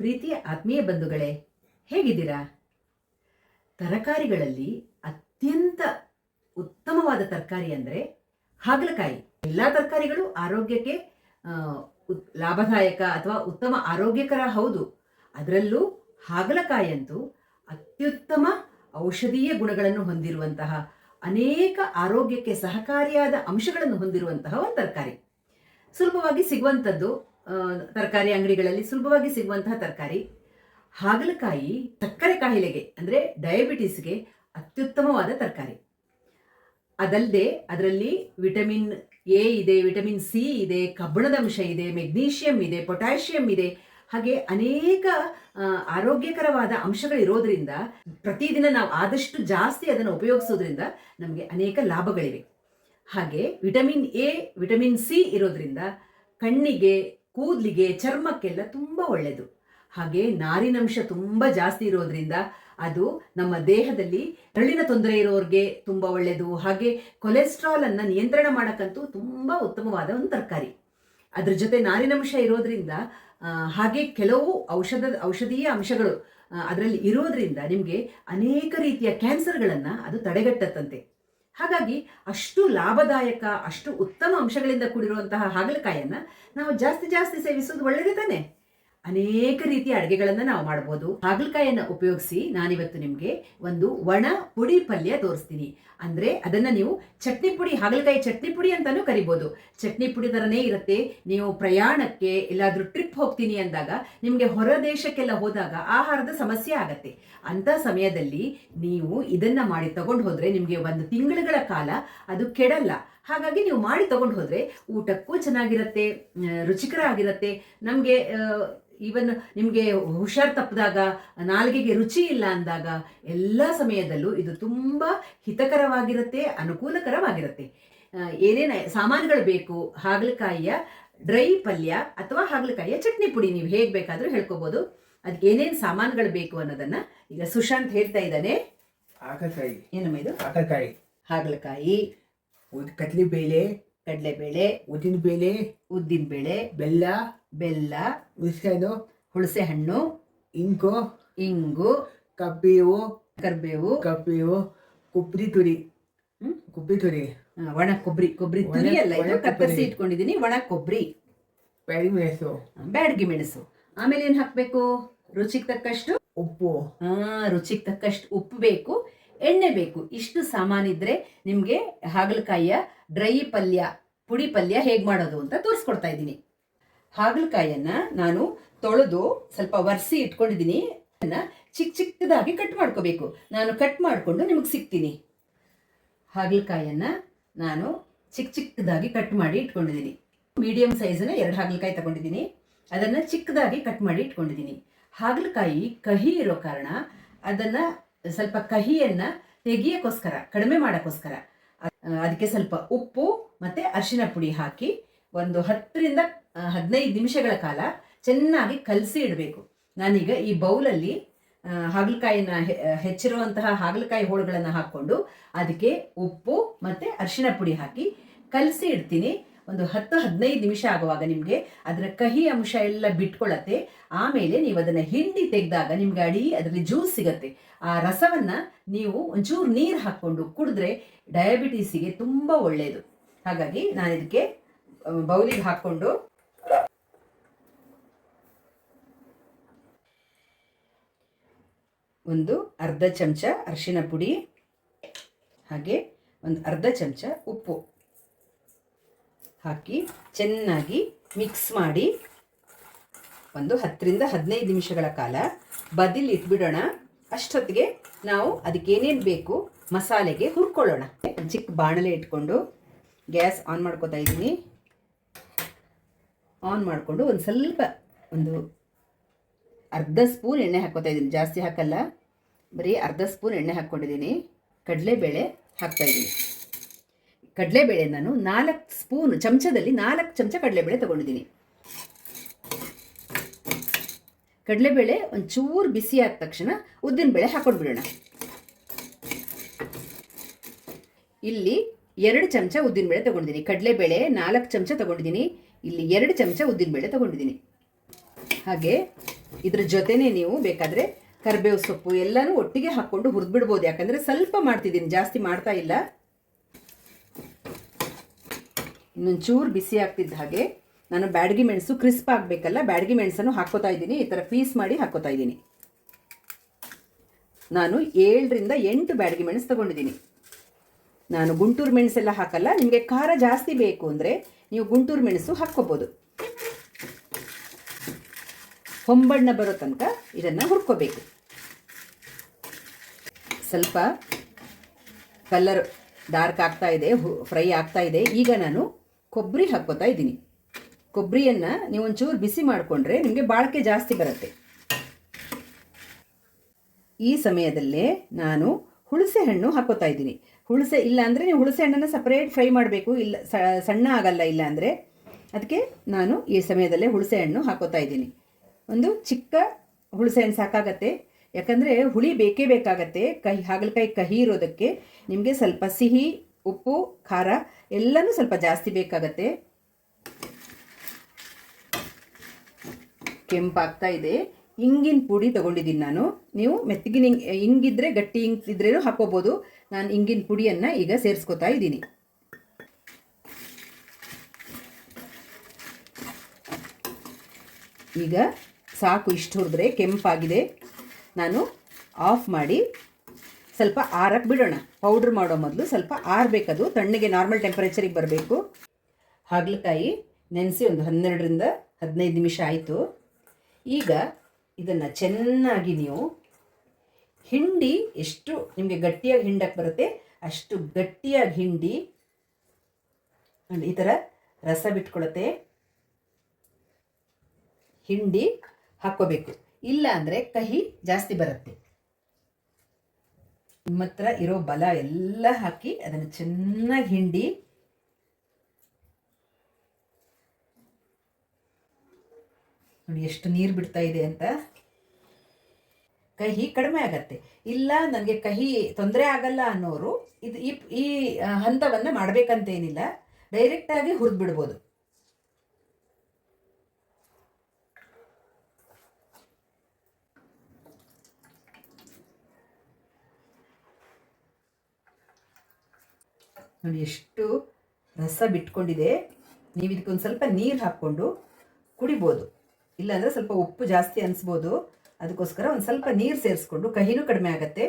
ಪ್ರೀತಿಯ ಆತ್ಮೀಯ ಬಂಧುಗಳೇ, ಹೇಗಿದ್ದೀರಾ? ತರಕಾರಿಗಳಲ್ಲಿ ಅತ್ಯಂತ ಉತ್ತಮವಾದ ತರಕಾರಿ ಅಂದರೆ ಹಾಗಲಕಾಯಿ. ಎಲ್ಲ ತರಕಾರಿಗಳು ಆರೋಗ್ಯಕ್ಕೆ ಲಾಭದಾಯಕ ಅಥವಾ ಉತ್ತಮ ಆರೋಗ್ಯಕರ ಹೌದು. ಅದರಲ್ಲೂ ಹಾಗಲಕಾಯಿಯಂತೂ ಅತ್ಯುತ್ತಮ ಔಷಧೀಯ ಗುಣಗಳನ್ನು ಹೊಂದಿರುವಂತಹ, ಅನೇಕ ಆರೋಗ್ಯಕ್ಕೆ ಸಹಕಾರಿಯಾದ ಅಂಶಗಳನ್ನು ಹೊಂದಿರುವಂತಹ ಒಂದು ತರಕಾರಿ. ಸುಲಭವಾಗಿ ಸಿಗುವಂಥದ್ದು, ತರಕಾರಿ ಅಂಗಡಿಗಳಲ್ಲಿ ಸುಲಭವಾಗಿ ಸಿಗುವಂತಹ ತರಕಾರಿ ಹಾಗಲಕಾಯಿ. ಸಕ್ಕರೆ ಕಾಯಿಲೆಗೆ ಅಂದರೆ ಡಯಾಬಿಟಿಸ್ಗೆ ಅತ್ಯುತ್ತಮವಾದ ತರಕಾರಿ. ಅದಲ್ಲದೆ ಅದರಲ್ಲಿ ವಿಟಮಿನ್ ಎ ಇದೆ, ವಿಟಮಿನ್ ಸಿ ಇದೆ, ಕಬ್ಬಿಣದ ಅಂಶ ಇದೆ, ಮೆಗ್ನೀಷಿಯಂ ಇದೆ, ಪೊಟ್ಯಾಷಿಯಂ ಇದೆ. ಹಾಗೆ ಅನೇಕ ಆರೋಗ್ಯಕರವಾದ ಅಂಶಗಳಿರೋದ್ರಿಂದ ಪ್ರತಿದಿನ ನಾವು ಆದಷ್ಟು ಜಾಸ್ತಿ ಅದನ್ನು ಉಪಯೋಗಿಸೋದ್ರಿಂದ ನಮಗೆ ಅನೇಕ ಲಾಭಗಳಿವೆ. ಹಾಗೆ ವಿಟಮಿನ್ ಎ, ವಿಟಮಿನ್ ಸಿ ಇರೋದ್ರಿಂದ ಕಣ್ಣಿಗೆ, ಕೂದಲಿಗೆ, ಚರ್ಮಕ್ಕೆಲ್ಲ ತುಂಬ ಒಳ್ಳೆಯದು. ಹಾಗೆ ನಾರಿನಂಶ ತುಂಬ ಜಾಸ್ತಿ ಇರೋದ್ರಿಂದ ಅದು ನಮ್ಮ ದೇಹದಲ್ಲಿ ಕರಳಿನ ತೊಂದರೆ ಇರೋರಿಗೆ ತುಂಬ ಒಳ್ಳೆಯದು. ಹಾಗೆ ಕೊಲೆಸ್ಟ್ರಾಲ್ ಅನ್ನು ನಿಯಂತ್ರಣ ಮಾಡೋಕ್ಕಂತೂ ತುಂಬ ಉತ್ತಮವಾದ ಒಂದು ತರಕಾರಿ. ಅದ್ರ ಜೊತೆ ನಾರಿನಂಶ ಇರೋದ್ರಿಂದ ಹಾಗೆ ಕೆಲವು ಔಷಧೀಯ ಅಂಶಗಳು ಅದರಲ್ಲಿ ಇರೋದ್ರಿಂದ ನಿಮಗೆ ಅನೇಕ ರೀತಿಯ ಕ್ಯಾನ್ಸರ್ಗಳನ್ನು ಅದು ತಡೆಗಟ್ಟತ್ತಂತೆ. ಹಾಗಾಗಿ ಅಷ್ಟು ಲಾಭದಾಯಕ, ಅಷ್ಟು ಉತ್ತಮ ಅಂಶಗಳಿಂದ ಕೂಡಿರುವಂತಹ ಹಾಗಲಕಾಯಿಯನ್ನು ನಾವು ಜಾಸ್ತಿ ಸೇವಿಸೋದು ಒಳ್ಳೆಯದೇ ತಾನೆ. ಅನೇಕ ರೀತಿಯ ಅಡುಗೆಗಳನ್ನು ನಾವು ಮಾಡ್ಬೋದು. ಹಾಗಲಕಾಯಿಯನ್ನು ಉಪಯೋಗಿಸಿ ನಾನಿವತ್ತು ನಿಮಗೆ ಒಂದು ಒಣ ಪುಡಿ ಪಲ್ಯ ತೋರಿಸ್ತೀನಿ. ಅಂದರೆ ಅದನ್ನು ನೀವು ಚಟ್ನಿ ಪುಡಿ, ಹಾಗಲಕಾಯಿ ಚಟ್ನಿ ಪುಡಿ ಅಂತಲೂ ಕರಿಬೋದು. ಚಟ್ನಿ ಪುಡಿ ಥರನೇ ಇರುತ್ತೆ. ನೀವು ಪ್ರಯಾಣಕ್ಕೆ ಎಲ್ಲಾದರೂ ಟ್ರಿಪ್ ಹೋಗ್ತೀನಿ ಅಂದಾಗ, ನಿಮಗೆ ಹೊರ ದೇಶಕ್ಕೆಲ್ಲ ಹೋದಾಗ ಆಹಾರದ ಸಮಸ್ಯೆ ಆಗತ್ತೆ. ಅಂಥ ಸಮಯದಲ್ಲಿ ನೀವು ಇದನ್ನು ಮಾಡಿ ತಗೊಂಡು ಹೋದರೆ ನಿಮಗೆ 1 ತಿಂಗಳುಗಳ ಕಾಲ ಅದು ಕೆಡಲ್ಲ. ಹಾಗಾಗಿ ನೀವು ಮಾಡಿ ತಗೊಂಡು ಹೋದರೆ ಊಟಕ್ಕೂ ಚೆನ್ನಾಗಿರುತ್ತೆ, ರುಚಿಕರ ಆಗಿರುತ್ತೆ. ನಮಗೆ ಈವನ್ ನಿಮಗೆ ಹುಷಾರು ತಪ್ಪಿದಾಗ, ನಾಲಿಗೆಗೆ ರುಚಿ ಇಲ್ಲ ಅಂದಾಗ ಎಲ್ಲ ಸಮಯದಲ್ಲೂ ಇದು ತುಂಬ ಹಿತಕರವಾಗಿರುತ್ತೆ, ಅನುಕೂಲಕರವಾಗಿರುತ್ತೆ. ಏನೇನು ಸಾಮಾನುಗಳು ಬೇಕು? ಹಾಗಲಕಾಯಿಯ ಡ್ರೈ ಪಲ್ಯ ಅಥವಾ ಹಾಗಲಕಾಯಿಯ ಚಟ್ನಿ ಪುಡಿ, ನೀವು ಹೇಗೆ ಬೇಕಾದರೂ ಹೇಳ್ಕೊಬೋದು. ಅದಕ್ಕೆ ಏನೇನು ಸಾಮಾನುಗಳು ಬೇಕು ಅನ್ನೋದನ್ನು ಈಗ ಸುಶಾಂತ್ ಹೇಳ್ತಾ ಇದ್ದಾನೆ. ಹಾಗಲಕಾಯಿ ಏನಮ್ಮ ಇದು? ಹಾಗಲಕಾಯಿ, ಕಡಲೆಬೇಳೆ, ಉದ್ದಿನಬೇಳೆ, ಬೆಲ್ಲ, ಹುಣಸೆ ಹಣ್ಣು, ಇಂಗು, ಕರ್ಬೇವು, ಕೊಬ್ಬರಿ ತುರಿ, ಒಣ ಕೊಬ್ಬರಿ ತುರಿ ಅಲ್ಲ, ಇದು ಕತ್ತರಿಸಿ ಇಟ್ಕೊಂಡಿದ್ದೀನಿ. ಒಣ ಕೊಬ್ಬರಿ, ಬ್ಯಾಡಗಿ ಮೆಣಸು. ಆಮೇಲೆ ಏನು ಹಾಕಬೇಕು? ರುಚಿಗೆ ತಕ್ಕಷ್ಟು ಉಪ್ಪು. ರುಚಿಗೆ ತಕ್ಕಷ್ಟು ಉಪ್ಪು ಬೇಕು, ಎಣ್ಣೆ ಬೇಕು. ಇಷ್ಟು ಸಾಮಾನಿದ್ರೆ ನಿಮಗೆ ಹಾಗಲಕಾಯಿಯ ಡ್ರೈ ಪಲ್ಯ, ಪುಡಿ ಪಲ್ಯ ಹೇಗೆ ಮಾಡೋದು ಅಂತ ತೋರಿಸ್ಕೊಡ್ತಾ ಇದ್ದೀನಿ. ಹಾಗಲಕಾಯಿಯನ್ನು ನಾನು ತೊಳೆದು ಸ್ವಲ್ಪ ಒರೆಸಿ ಇಟ್ಕೊಂಡಿದ್ದೀನಿ. ಅದನ್ನು ಚಿಕ್ಕದಾಗಿ ಕಟ್ ಮಾಡ್ಕೋಬೇಕು. ನಾನು ಕಟ್ ಮಾಡಿಕೊಂಡು ನಿಮಗೆ ಸಿಗ್ತೀನಿ. ಹಾಗಲಕಾಯಿಯನ್ನು ನಾನು ಚಿಕ್ಕದಾಗಿ ಕಟ್ ಮಾಡಿ ಇಟ್ಕೊಂಡಿದ್ದೀನಿ. ಮೀಡಿಯಮ್ ಸೈಜಿನ 2 ಹಾಗಲಕಾಯಿ ತಗೊಂಡಿದ್ದೀನಿ. ಅದನ್ನು ಚಿಕ್ಕದಾಗಿ ಕಟ್ ಮಾಡಿ ಇಟ್ಕೊಂಡಿದ್ದೀನಿ. ಹಾಗಲಕಾಯಿ ಕಹಿ ಇರೋ ಕಾರಣ ಅದನ್ನು ಸ್ವಲ್ಪ ಕಹಿಯನ್ನು ತೆಗಿಯೋಕ್ಕೋಸ್ಕರ, ಕಡಿಮೆ ಮಾಡೋಕ್ಕೋಸ್ಕರ ಅದಕ್ಕೆ ಸ್ವಲ್ಪ ಉಪ್ಪು ಮತ್ತು ಅರಿಶಿನ ಪುಡಿ ಹಾಕಿ ಒಂದು 10 ರಿಂದ 15 ನಿಮಿಷಗಳ ಕಾಲ ಚೆನ್ನಾಗಿ ಕಲಸಿ ಇಡಬೇಕು. ನಾನೀಗ ಈ ಬೌಲಲ್ಲಿ ಹಾಗಲಕಾಯಿನ ಹೆಚ್ಚಿರುವಂತಹ ಹಾಗಲಕಾಯಿ ಹೋಳುಗಳನ್ನು ಹಾಕ್ಕೊಂಡು ಅದಕ್ಕೆ ಉಪ್ಪು ಮತ್ತು ಅರಿಶಿನ ಪುಡಿ ಹಾಕಿ ಕಲಸಿ ಇಡ್ತೀನಿ. ಒಂದು 10-15 ನಿಮಿಷ ಆಗುವಾಗ ನಿಮಗೆ ಅದರ ಕಹಿ ಅಂಶ ಎಲ್ಲ ಬಿಟ್ಕೊಳ್ಳತ್ತೆ. ಆಮೇಲೆ ನೀವು ಅದನ್ನು ಹಿಂಡಿ ತೆಗೆದಾಗ ನಿಮಗೆ ಅದರಲ್ಲಿ ಜ್ಯೂಸ್ ಸಿಗತ್ತೆ. ಆ ರಸವನ್ನು ನೀವು ಒಂಚೂರು ನೀರು ಹಾಕ್ಕೊಂಡು ಕುಡಿದ್ರೆ ಡಯಾಬಿಟೀಸಿಗೆ ತುಂಬ ಒಳ್ಳೆಯದು. ಹಾಗಾಗಿ ನಾನು ಇದಕ್ಕೆ ಬೌಲಿಗೆ ಹಾಕ್ಕೊಂಡು ಒಂದು ಅರ್ಧ ಚಮಚ ಅರಿಶಿನ ಪುಡಿ, ಹಾಗೆ ಒಂದು ಅರ್ಧ ಚಮಚ ಉಪ್ಪು ಹಾಕಿ ಚೆನ್ನಾಗಿ ಮಿಕ್ಸ್ ಮಾಡಿ ಒಂದು 10 ರಿಂದ 15 ನಿಮಿಷಗಳ ಕಾಲ ಬದಿಲಿ ಇಟ್ಬಿಡೋಣ. ಅಷ್ಟೊತ್ತಿಗೆ ನಾವು ಅದಕ್ಕೆ ಏನೇನು ಬೇಕು ಮಸಾಲೆಗೆ ಹುರ್ಕೊಳ್ಳೋಣ. ಚಿಕ್ಕ ಬಾಣಲೆ ಇಟ್ಕೊಂಡು ಗ್ಯಾಸ್ ಆನ್ ಮಾಡ್ಕೋತಾ ಇದ್ದೀನಿ. ಆನ್ ಮಾಡಿಕೊಂಡು ಒಂದು ಸ್ವಲ್ಪ ಒಂದು ಅರ್ಧ ಸ್ಪೂನ್ ಎಣ್ಣೆ ಹಾಕ್ಕೋತಾ ಇದ್ದೀನಿ. ಜಾಸ್ತಿ ಹಾಕಲ್ಲ, ಬರೀ ಅರ್ಧ ಸ್ಪೂನ್ ಎಣ್ಣೆ ಹಾಕ್ಕೊಂಡಿದ್ದೀನಿ. ಕಡಲೆಬೇಳೆ ಹಾಕ್ತಾಯಿದ್ದೀನಿ. ಕಡಲೆಬೇಳೆ ನಾನು 4 ಸ್ಪೂನ್, ಚಮಚದಲ್ಲಿ 4 ಚಮಚ ಕಡಲೆಬೇಳೆ ತೊಗೊಂಡಿದ್ದೀನಿ. ಕಡಲೆಬೇಳೆ ಒಂಚೂರು ಬಿಸಿ ಆದ ತಕ್ಷಣ ಉದ್ದಿನಬೇಳೆ ಹಾಕ್ಕೊಂಡು ಬಿಡೋಣ. ಇಲ್ಲಿ 2 ಚಮಚ ಉದ್ದಿನಬೇಳೆ ತೊಗೊಂಡಿದ್ದೀನಿ. ಕಡಲೆಬೇಳೆ 4 ಚಮಚ ತೊಗೊಂಡಿದ್ದೀನಿ. ಇಲ್ಲಿ 2 ಚಮಚ ಉದ್ದಿನಬೇಳೆ ತೊಗೊಂಡಿದ್ದೀನಿ. ಹಾಗೆ ಇದ್ರ ಜೊತೆನೇ ನೀವು ಬೇಕಾದರೆ ಕರಿಬೇವು ಸೊಪ್ಪು ಎಲ್ಲನೂ ಒಟ್ಟಿಗೆ ಹಾಕ್ಕೊಂಡು ಹುರಿದ್ಬಿಡ್ಬೋದು. ಯಾಕಂದರೆ ಸ್ವಲ್ಪ ಮಾಡ್ತಿದ್ದೀನಿ, ಜಾಸ್ತಿ ಮಾಡ್ತಾ ಇಲ್ಲ. ಇನ್ನೊಂಚೂರು ಬಿಸಿ ಆಗ್ತಿದ್ದ ಹಾಗೆ ನಾನು ಬ್ಯಾಡಗಿ ಮೆಣಸು ಕ್ರಿಸ್ಪ್ ಆಗಬೇಕಲ್ಲ, ಬ್ಯಾಡಗಿ ಮೆಣಸನ್ನು ಹಾಕ್ಕೋತಾ ಇದ್ದೀನಿ. ಈ ಥರ ಪೀಸ್ ಮಾಡಿ ಹಾಕ್ಕೋತಾ ಇದ್ದೀನಿ. ನಾನು 7ರಿಂದ 8 ಬ್ಯಾಡಗಿ ಮೆಣಸು ತೊಗೊಂಡಿದ್ದೀನಿ. ನಾನು ಗುಂಟೂರು ಮೆಣಸೆಲ್ಲ ಹಾಕಲ್ಲ. ನಿಮಗೆ ಖಾರ ಜಾಸ್ತಿ ಬೇಕು ಅಂದರೆ ನೀವು ಗುಂಟೂರು ಮೆಣಸು ಹಾಕ್ಕೋಬೋದು. ಹೊಂಬಣ್ಣ ಬರೋ ತನಕ ಇದನ್ನು ಹುರ್ಕೋಬೇಕು. ಸ್ವಲ್ಪ ಕಲರ್ ಡಾರ್ಕ್ ಆಗ್ತಾ ಇದೆ, ಫ್ರೈ ಆಗ್ತಾ ಇದೆ. ಈಗ ನಾನು ಕೊಬ್ಬರಿ ಹಾಕ್ಕೋತಾ ಇದ್ದೀನಿ. ಕೊಬ್ಬರಿಯನ್ನು ನೀವು ಒಂಚೂರು ಬಿಸಿ ಮಾಡಿಕೊಂಡ್ರೆ ನಿಮಗೆ ಬಾಳಿಕೆ ಜಾಸ್ತಿ ಬರುತ್ತೆ. ಈ ಸಮಯದಲ್ಲೇ ನಾನು ಹುಣಸೆ ಹಣ್ಣು ಹಾಕ್ಕೋತಾ ಇದ್ದೀನಿ. ಹುಣಸೆ ಇಲ್ಲ ಅಂದರೆ ನೀವು ಹುಣಸೆ ಹಣ್ಣನ್ನು ಸಪ್ರೇಟ್ ಫ್ರೈ ಮಾಡಬೇಕು, ಇಲ್ಲ ಸಣ್ಣ ಆಗಲ್ಲ ಇಲ್ಲ ಅಂದರೆ. ಅದಕ್ಕೆ ನಾನು ಈ ಸಮಯದಲ್ಲೇ ಹುಣಸೆ ಹಣ್ಣು ಹಾಕ್ಕೋತಾ ಇದ್ದೀನಿ. ಒಂದು ಚಿಕ್ಕ ಹುಣಸೆ ಹಣ್ಣು ಸಾಕಾಗತ್ತೆ, ಯಾಕಂದರೆ ಹುಳಿ ಬೇಕೇ ಬೇಕಾಗತ್ತೆ. ಹಾಗಲಕಾಯಿ ಕಹಿ ಇರೋದಕ್ಕೆ ನಿಮಗೆ ಸ್ವಲ್ಪ ಸಿಹಿ, ಉಪ್ಪು, ಖಾರ ಎಲ್ಲನೂ ಸ್ವಲ್ಪ ಜಾಸ್ತಿ ಬೇಕಾಗತ್ತೆ. ಕೆಂಪಾಗ್ತಾ ಇದೆ. ಇಂಗಿನ ಪುಡಿ ತೊಗೊಂಡಿದ್ದೀನಿ ನಾನು. ನೀವು ಮೆತ್ತಗಿನ ಇಂಗಿದ್ರೆ, ಗಟ್ಟಿ ಇಂಗ್ ಇದ್ರೇನು ಹಾಕೋಬೋದು. ನಾನು ಇಂಗಿನ ಪುಡಿಯನ್ನು ಈಗ ಸೇರಿಸ್ಕೊತಾ ಇದ್ದೀನಿ. ಈಗ ಸಾಕು, ಇಷ್ಟು ಹುರಿದ್ರೆ ಕೆಂಪಾಗಿದೆ. ನಾನು ಆಫ್ ಮಾಡಿ ಸ್ವಲ್ಪ ಆರಕ್ಕೆ ಬಿಡೋಣ. ಪೌಡ್ರ್ ಮಾಡೋ ಮೊದಲು ಸ್ವಲ್ಪ ಆರಬೇಕದು, ತಣ್ಣಗೆ ನಾರ್ಮಲ್ ಟೆಂಪರೇಚರಿಗೆ ಬರಬೇಕು. ಹಾಗಲಕಾಯಿ ನೆನೆಸಿ ಒಂದು 12ರಿಂದ 15 ನಿಮಿಷ ಆಯಿತು. ಈಗ ಇದನ್ನು ಚೆನ್ನಾಗಿ ನೀವು ಹಿಂಡಿ, ಎಷ್ಟು ನಿಮಗೆ ಗಟ್ಟಿಯಾಗಿ ಹಿಂಡಕ್ಕೆ ಬರುತ್ತೆ ಅಷ್ಟು ಗಟ್ಟಿಯಾಗಿ ಹಿಂಡಿ. ಈ ಥರ ರಸ ಬಿಟ್ಕೊಳತ್ತೆ, ಹಿಂಡಿ ಹಾಕ್ಕೋಬೇಕು. ಇಲ್ಲ ಅಂದರೆ ಕಹಿ ಜಾಸ್ತಿ ಬರುತ್ತೆ. ನಿಮ್ಮ ಹತ್ರ ಇರೋ ಬಲ ಎಲ್ಲ ಹಾಕಿ ಅದನ್ನು ಚೆನ್ನಾಗಿ ಹಿಂಡಿ. ನೋಡಿ ಎಷ್ಟು ನೀರು ಬಿಡ್ತಾ ಇದೆ ಅಂತ. ಕಹಿ ಕಡಿಮೆ ಆಗತ್ತೆ. ಇಲ್ಲ ನನಗೆ ಕಹಿ ತೊಂದರೆ ಆಗಲ್ಲ ಅನ್ನೋರು ಇದು ಈ ಹಂತವನ್ನು ಮಾಡಬೇಕಂತೇನಿಲ್ಲ, ಡೈರೆಕ್ಟಾಗಿ ಹುರಿದು ಬಿಡ್ಬೋದು. ನೋಡಿ ಎಷ್ಟು ರಸ ಬಿಟ್ಕೊಂಡಿದೆ. ನೀವು ಇದಕ್ಕೊಂದು ಸ್ವಲ್ಪ ನೀರು ಹಾಕ್ಕೊಂಡು ಕುಡಿಬೋದು. ಇಲ್ಲಾಂದರೆ ಸ್ವಲ್ಪ ಉಪ್ಪು ಜಾಸ್ತಿ ಅನಿಸ್ಬೋದು. ಅದಕ್ಕೋಸ್ಕರ ಒಂದು ಸ್ವಲ್ಪ ನೀರು ಸೇರಿಸ್ಕೊಂಡು, ಕಹಿನೂ ಕಡಿಮೆ ಆಗುತ್ತೆ,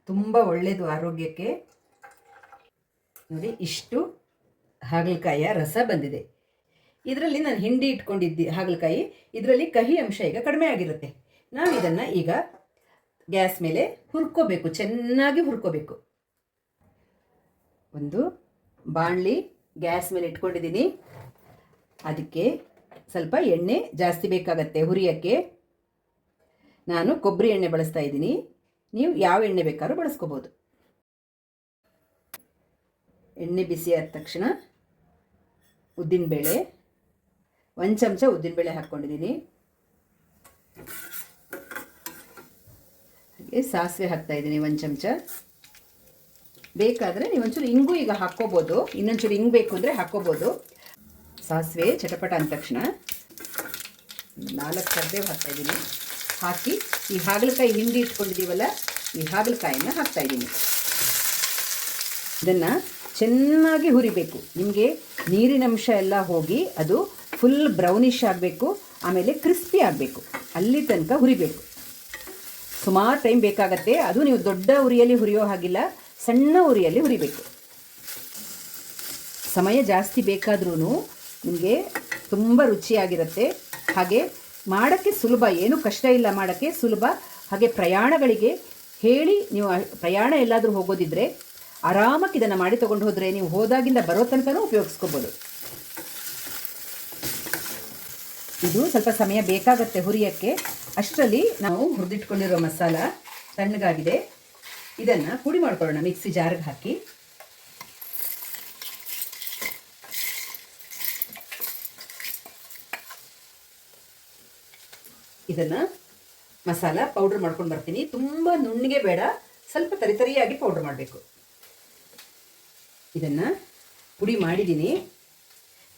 ತುಂಬ ಒಳ್ಳೆಯದು ಆರೋಗ್ಯಕ್ಕೆ. ನೋಡಿ ಇಷ್ಟು ಹಾಗಲಕಾಯಿಯ ರಸ ಬಂದಿದೆ. ಇದರಲ್ಲಿ ನಾನು ಹಿಂಡಿ ಇಟ್ಕೊಂಡಿದ್ದೆ ಹಾಗಲಕಾಯಿ, ಇದರಲ್ಲಿ ಕಹಿ ಅಂಶ ಈಗ ಕಡಿಮೆ ಆಗಿರುತ್ತೆ. ನಾವು ಇದನ್ನು ಈಗ ಗ್ಯಾಸ್ ಮೇಲೆ ಹುರ್ಕೋಬೇಕು, ಚೆನ್ನಾಗಿ ಹುರ್ಕೋಬೇಕು. ಒಂದು ಬಾಣಲಿ ಗ್ಯಾಸ್ ಮೇಲೆ ಇಟ್ಕೊಂಡಿದ್ದೀನಿ. ಅದಕ್ಕೆ ಸ್ವಲ್ಪ ಎಣ್ಣೆ ಜಾಸ್ತಿ ಬೇಕಾಗತ್ತೆ ಹುರಿಯೋಕ್ಕೆ. ನಾನು ಕೊಬ್ಬರಿ ಎಣ್ಣೆ ಬಳಸ್ತಾ ಇದ್ದೀನಿ. ನೀವು ಯಾವ ಎಣ್ಣೆ ಬೇಕಾದ್ರೂ ಬಳಸ್ಕೋಬೋದು. ಎಣ್ಣೆ ಬಿಸಿ ಆದ ತಕ್ಷಣ ಉದ್ದಿನಬೇಳೆ, 1 ಚಮಚ ಉದ್ದಿನಬೇಳೆ ಹಾಕ್ಕೊಂಡಿದ್ದೀನಿ. ಹಾಗೆ ಸಾಸಿವೆ ಹಾಕ್ತಾ ಇದ್ದೀನಿ 1 ಚಮಚ. ಬೇಕಾದರೆ ನೀವು ಒಂಚೂರು ಇಂಗು ಈಗ ಹಾಕ್ಕೋಬೋದು, ಇನ್ನೊಂಚೂರು ಇಂಗು ಬೇಕು ಅಂದರೆ ಹಾಕ್ಕೋಬೋದು. ಸಾಸಿವೆ ಚಟಪಟ ಅಂದ ತಕ್ಷಣ 4 ಕರಿಬೇವು ಹಾಕ್ತಾಯಿದ್ದೀನಿ. ಹಾಕಿ ಈ ಹಾಗಲಕಾಯಿ ಹಿಂಡಿ ಇಟ್ಕೊಂಡಿದ್ದೀವಲ್ಲ, ಈ ಹಾಗಲಕಾಯಿನ ಹಾಕ್ತಾಯಿದ್ದೀನಿ. ಇದನ್ನು ಚೆನ್ನಾಗಿ ಹುರಿಬೇಕು. ನಿಮಗೆ ನೀರಿನ ಅಂಶ ಎಲ್ಲ ಹೋಗಿ ಅದು ಫುಲ್ ಬ್ರೌನಿಷ್ ಆಗಬೇಕು, ಆಮೇಲೆ ಕ್ರಿಸ್ಪಿ ಆಗಬೇಕು, ಅಲ್ಲಿ ತನಕ ಹುರಿಬೇಕು. ಸುಮಾರು ಟೈಮ್ ಬೇಕಾಗತ್ತೆ. ಅದು ನೀವು ದೊಡ್ಡ ಉರಿಯಲ್ಲಿ ಹುರಿಯೋ ಹಾಗಿಲ್ಲ, ಸಣ್ಣ ಉರಿಯಲ್ಲಿ ಹುರಿಬೇಕು. ಸಮಯ ಜಾಸ್ತಿ ಬೇಕಾದ್ರೂ ನಿಮಗೆ ತುಂಬ ರುಚಿಯಾಗಿರುತ್ತೆ. ಹಾಗೆ ಮಾಡೋಕ್ಕೆ ಸುಲಭ, ಏನೂ ಕಷ್ಟ ಇಲ್ಲ, ಮಾಡೋಕ್ಕೆ ಸುಲಭ. ಹಾಗೆ ಪ್ರಯಾಣಗಳಿಗೆ ಹೇಳಿ, ನೀವು ಪ್ರಯಾಣ ಎಲ್ಲಾದರೂ ಹೋಗೋದಿದ್ರೆ ಆರಾಮಾಗಿ ಇದನ್ನು ಮಾಡಿ ತೊಗೊಂಡು ಹೋದರೆ ನೀವು ಹೋದಾಗಿಂದ ಬರೋ ತನಕನೂ ಉಪಯೋಗಿಸ್ಕೋಬೋದು. ಇದು ಸ್ವಲ್ಪ ಸಮಯ ಬೇಕಾಗತ್ತೆ ಹುರಿಯೋಕ್ಕೆ. ಅಷ್ಟರಲ್ಲಿ ನಾವು ಹುರಿದಿಟ್ಕೊಂಡಿರೋ ಮಸಾಲ ತಣ್ಣಗಾಗಿದೆ. ಇದನ್ನು ಪುಡಿ ಮಾಡ್ಕೊಳ್ಳೋಣ. ಮಿಕ್ಸಿ ಜಾರ್ಗೆ ಹಾಕಿ ಇದನ್ನು ಮಸಾಲ ಪೌಡ್ರ್ ಮಾಡ್ಕೊಂಡು ಬರ್ತೀನಿ. ತುಂಬ ನುಣ್ಣಗೆ ಬೇಡ, ಸ್ವಲ್ಪ ತರಿತರಿಯಾಗಿ ಪೌಡ್ರ್ ಮಾಡಬೇಕು. ಇದನ್ನು ಪುಡಿ ಮಾಡಿದ್ದೀನಿ,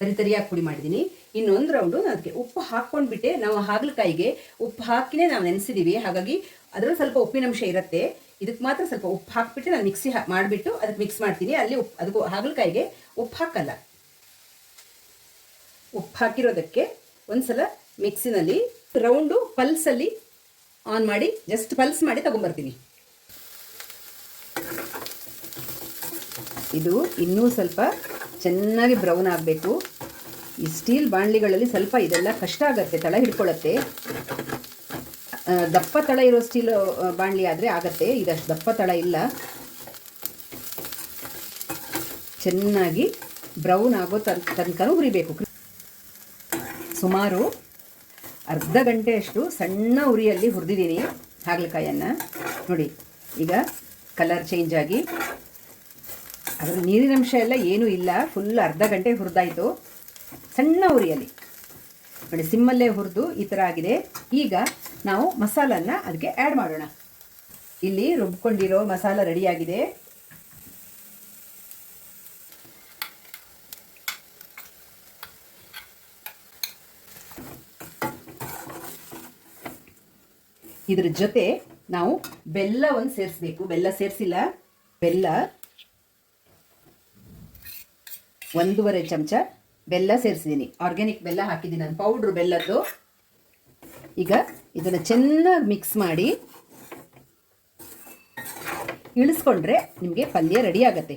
ತರಿತರಿಯಾಗಿ ಪುಡಿ ಮಾಡಿದ್ದೀನಿ. ಇನ್ನೊಂದು ರೌಂಡು ಅದಕ್ಕೆ ಉಪ್ಪು ಹಾಕ್ಕೊಂಡ್ಬಿಟ್ಟೆ. ನಾವು ಹಾಗಲಕಾಯಿಗೆ ಉಪ್ಪು ಹಾಕಿನೇ ನಾವು ನೆನೆಸಿದ್ದೀವಿ, ಹಾಗಾಗಿ ಅದರಲ್ಲಿ ಸ್ವಲ್ಪ ಉಪ್ಪಿನಂಶ ಇರುತ್ತೆ. ಇದಕ್ಕೆ ಮಾತ್ರ ಸ್ವಲ್ಪ ಉಪ್ಪು ಹಾಕಿಬಿಟ್ಟು ನಾನು ಮಿಕ್ಸಿ ಮಾಡಿಬಿಟ್ಟು ಅದಕ್ಕೆ ಮಿಕ್ಸ್ ಮಾಡ್ತೀನಿ. ಅಲ್ಲಿ ಉಪ್ಪು ಅದಕ್ಕೂ ಹಾಗಲಕಾಯಿಗೆ ಉಪ್ಪು ಹಾಕಲ್ಲ. ಉಪ್ಪು ಹಾಕಿರೋದಕ್ಕೆ ಒಂದ್ಸಲ ಮಿಕ್ಸಿನಲ್ಲಿ ರೌಂಡು ಪಲ್ಸಲ್ಲಿ ಆನ್ ಮಾಡಿ ಜಸ್ಟ್ ಪಲ್ಸ್ ಮಾಡಿ ತಗೊಂಬರ್ತೀನಿ. ಇದು ಇನ್ನೂ ಸ್ವಲ್ಪ ಚೆನ್ನಾಗಿ ಬ್ರೌನ್ ಆಗಬೇಕು. ಈ ಸ್ಟೀಲ್ ಬಾಣಲಿಗಳಲ್ಲಿ ಸ್ವಲ್ಪ ಇದೆಲ್ಲ ಕಷ್ಟ ಆಗುತ್ತೆ, ತಳ ಹಿಡ್ಕೊಳ್ಳುತ್ತೆ. ದಪ್ಪ ತಳ ಇರೋ ಸ್ಟೀಲ್ ಬಾಣಲಿ ಆದರೆ ಆಗತ್ತೆ, ಇದಷ್ಟು ದಪ್ಪ ತಳ ಇಲ್ಲ. ಚೆನ್ನಾಗಿ ಬ್ರೌನ್ ಆಗೋ ತನಕ ಹುರಿಬೇಕು. ಸುಮಾರು ಅರ್ಧ ಗಂಟೆಯಷ್ಟು ಸಣ್ಣ ಉರಿಯಲ್ಲಿ ಹುರಿದಿದ್ದೀನಿ ಹಾಗಲಕಾಯನ್ನು. ನೋಡಿ ಈಗ ಕಲರ್ ಚೇಂಜ್ ಆಗಿ ಅದರ ನೀರಿನಂಶ ಎಲ್ಲ ಏನೂ ಇಲ್ಲ. ಫುಲ್ ಅರ್ಧ ಗಂಟೆ ಹುರಿದಾಯಿತು ಸಣ್ಣ ಉರಿಯಲ್ಲಿ. ನೋಡಿ ಸಿಮ್ಮಲ್ಲೇ ಹುರಿದು ಈ ಥರ ಆಗಿದೆ. ಈಗ ನಾವು ಮಸಾಲನ್ನ ಅದಕ್ಕೆ ಆ್ಯಡ್ ಮಾಡೋಣ. ಇಲ್ಲಿ ರುಬ್ಕೊಂಡಿರೋ ಮಸಾಲ ರೆಡಿಯಾಗಿದೆ. ಇದ್ರ ಜೊತೆ ನಾವು ಬೆಲ್ಲವನ್ನು ಸೇರಿಸಬೇಕು. ಬೆಲ್ಲ ಸೇರಿಸಿಲ್ಲ. ಬೆಲ್ಲ 1.5 ಚಮಚ ಬೆಲ್ಲ ಸೇರಿಸಿದ್ದೀನಿ. ಆರ್ಗ್ಯಾನಿಕ್ ಬೆಲ್ಲ ಹಾಕಿದ್ದೀನಿ ನಾನು, ಪೌಡ್ರು ಬೆಲ್ಲದ್ದು. ಈಗ ಇದನ್ನು ಚೆನ್ನಾಗಿ ಮಿಕ್ಸ್ ಮಾಡಿ ಇಳಿಸ್ಕೊಂಡ್ರೆ ನಿಮಗೆ ಪಲ್ಯ ರೆಡಿ ಆಗುತ್ತೆ.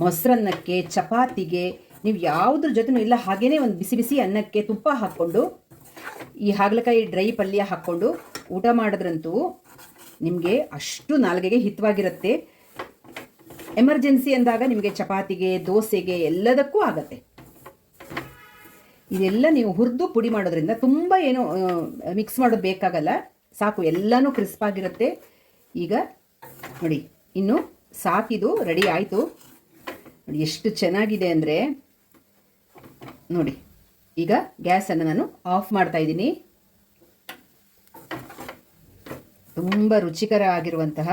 ಮೊಸರನ್ನಕ್ಕೆ, ಚಪಾತಿಗೆ, ನೀವು ಯಾವುದ್ರ ಜೊತೆನೂ ಇಲ್ಲ ಹಾಗೇ ಒಂದು ಬಿಸಿ ಬಿಸಿ ಅನ್ನಕ್ಕೆ ತುಪ್ಪ ಹಾಕ್ಕೊಂಡು ಈ ಹಾಗಲಕಾಯಿ ಡ್ರೈ ಪಲ್ಯ ಹಾಕ್ಕೊಂಡು ಊಟ ಮಾಡಿದ್ರಂತೂ ನಿಮಗೆ ಅಷ್ಟು ನಾಲ್ಗೆಗೆ ಹಿತವಾಗಿರುತ್ತೆ. ಎಮರ್ಜೆನ್ಸಿ ಅಂದಾಗ ನಿಮಗೆ ಚಪಾತಿಗೆ, ದೋಸೆಗೆ ಎಲ್ಲದಕ್ಕೂ ಆಗತ್ತೆ. ಇದೆಲ್ಲ ನೀವು ಹುರಿದು ಪುಡಿ ಮಾಡೋದ್ರಿಂದ ತುಂಬ ಏನು ಮಿಕ್ಸ್ ಮಾಡೋದು ಬೇಕಾಗಲ್ಲ. ಸಾಕು, ಎಲ್ಲನೂ ಕ್ರಿಸ್ಪಾಗಿರುತ್ತೆ. ಈಗ ನೋಡಿ ಇನ್ನು ಸಾಕಿದು ರೆಡಿ ಆಯಿತು. ನೋಡಿ ಎಷ್ಟು ಚೆನ್ನಾಗಿದೆ ಅಂದರೆ ನೋಡಿ. ಈಗ ಗ್ಯಾಸನ್ನು ನಾನು ಆಫ್ ಮಾಡ್ತಾ ಇದ್ದೀನಿ. ತುಂಬ ರುಚಿಕರ ಆಗಿರುವಂತಹ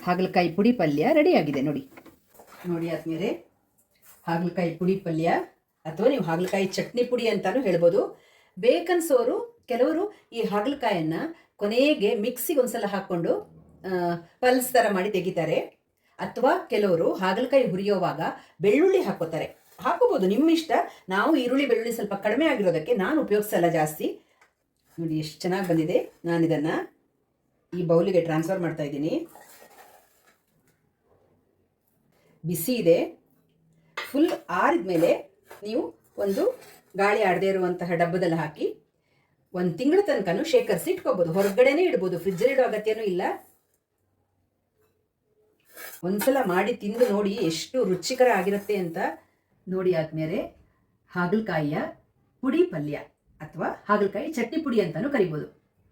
ಹಾಗಲಕಾಯಿ ಪುಡಿ ಪಲ್ಯ ರೆಡಿಯಾಗಿದೆ. ನೋಡಿ ನೋಡಿ ಆದ್ಮೇಲೆ ಹಾಗಲಕಾಯಿ ಪುಡಿ ಪಲ್ಯ ಅಥವಾ ನೀವು ಹಾಗಲಕಾಯಿ ಚಟ್ನಿ ಪುಡಿ ಅಂತಾನು ಹೇಳ್ಬೋದು. ಬೇಕನ್ಸೋರು ಕೆಲವರು ಈ ಹಾಗಲಕಾಯನ್ನು ಕೊನೆಗೆ ಮಿಕ್ಸಿಗೆ ಒಂದ್ಸಲ ಹಾಕ್ಕೊಂಡು ಪಲ್ಸ್ ಥರ ಮಾಡಿ ತೆಗಿತಾರೆ. ಅಥವಾ ಕೆಲವರು ಹಾಗಲಕಾಯಿ ಹುರಿಯೋವಾಗ ಬೆಳ್ಳುಳ್ಳಿ ಹಾಕೋತಾರೆ. ಹಾಕೋಬೋದು, ನಿಮ್ಮ ಇಷ್ಟ. ನಾವು ಈರುಳ್ಳಿ ಬೆಳ್ಳುಳ್ಳಿ ಸ್ವಲ್ಪ ಕಡಿಮೆ ಆಗಿರೋದಕ್ಕೆ ನಾನು ಉಪಯೋಗಿಸಲ್ಲ ಜಾಸ್ತಿ. ನೋಡಿ ಎಷ್ಟು ಚೆನ್ನಾಗಿ ಬಂದಿದೆ. ನಾನು ಇದನ್ನು ಈ ಬೌಲಿಗೆ ಟ್ರಾನ್ಸ್ಫರ್ ಮಾಡ್ತಾ ಇದ್ದೀನಿ. ಬಿಸಿ ಇದೆ. ಫುಲ್ ಆರಿದ ಮೇಲೆ ನೀವು ಒಂದು ಗಾಳಿ ಆಡದೇ ಇರುವಂತಹ ಡಬ್ಬದಲ್ಲಿ ಹಾಕಿ 1 ತಿಂಗಳ ತನಕನೂ ಶೇಖರಿಸಿ ಇಟ್ಕೋಬೋದು. ಹೊರಗಡೆನೇ ಇಡ್ಬೋದು, ಫ್ರಿಜ್ಜಲ್ಲಿ ಇಡೋ ಅಗತ್ಯನೂ ಇಲ್ಲ. ಒಂದ್ಸಲ ಮಾಡಿ ತಿಂದು ನೋಡಿ ಎಷ್ಟು ರುಚಿಕರ ಆಗಿರುತ್ತೆ ಅಂತ. ನೋಡಿ ಆದ್ಮೇಲೆ ಹಾಗಲಕಾಯಿಯ ಪುಡಿ ಪಲ್ಯ ಅಥವಾ ಹಾಗಲಕಾಯಿ ಚಟ್ನಿ ಪುಡಿ ಅಂತಾನೂ ಕರಿಬೋದು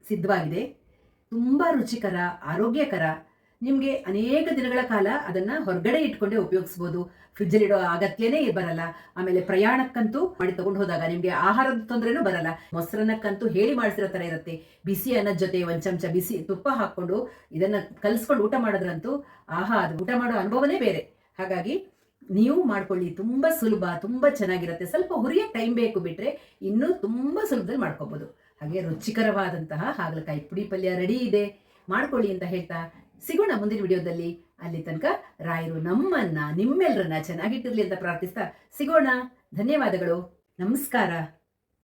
ಸಿದ್ಧವಾಗಿದೆ. ತುಂಬ ರುಚಿಕರ, ಆರೋಗ್ಯಕರ. ನಿಮಗೆ ಅನೇಕ ದಿನಗಳ ಕಾಲ ಅದನ್ನು ಹೊರಗಡೆ ಇಟ್ಕೊಂಡೇ ಉಪಯೋಗಿಸ್ಬೋದು. ಫ್ರಿಜ್ಜಲ್ಲಿಡೋ ಅಗತ್ಯನೇ ಬರಲ್ಲ. ಆಮೇಲೆ ಪ್ರಯಾಣಕ್ಕಂತೂ ಮಾಡಿ ತಗೊಂಡು ಹೋದಾಗ ನಿಮಗೆ ಆಹಾರದ ತೊಂದರೆನೂ ಬರಲ್ಲ. ಮೊಸರನ್ನಕ್ಕಂತೂ ಹೇಳಿ ಮಾಡಿಸಿರೋ ಥರ ಇರುತ್ತೆ. ಬಿಸಿ ಅನ್ನದ ಜೊತೆ 1 ಚಮಚ ಬಿಸಿ ತುಪ್ಪ ಹಾಕ್ಕೊಂಡು ಇದನ್ನು ಕಲಿಸ್ಕೊಂಡು ಊಟ ಮಾಡಿದ್ರಂತೂ ಅದು ಊಟ ಮಾಡೋ ಅನುಭವನೇ ಬೇರೆ. ಹಾಗಾಗಿ ನೀವು ಮಾಡ್ಕೊಳ್ಳಿ. ತುಂಬ ಸುಲಭ, ತುಂಬ ಚೆನ್ನಾಗಿರುತ್ತೆ. ಸ್ವಲ್ಪ ಹುರಿಯೋಕ್ಕೆ ಟೈಮ್ ಬೇಕು ಬಿಟ್ಟರೆ ಇನ್ನೂ ತುಂಬ ಸುಲಭದಲ್ಲಿ ಮಾಡ್ಕೋಬೋದು. ಹಾಗೆ ರುಚಿಕರವಾದಂತಹ ಹಾಗಲಕಾಯಿ ಪುಡಿ ಪಲ್ಯ ರೆಡಿ ಇದೆ. ಮಾಡ್ಕೊಳ್ಳಿ ಅಂತ ಹೇಳ್ತಾ ಸಿಗೋಣ ಮುಂದಿನ ವಿಡಿಯೋದಲ್ಲಿ. ಅಲ್ಲಿ ತನಕ ರಾಯರು ನಿಮ್ಮೆಲ್ಲರನ್ನ ಚೆನ್ನಾಗಿಟ್ಟಿರ್ಲಿ ಅಂತ ಪ್ರಾರ್ಥಿಸ್ತಾ ಸಿಗೋಣ. ಧನ್ಯವಾದಗಳು. ನಮಸ್ಕಾರ.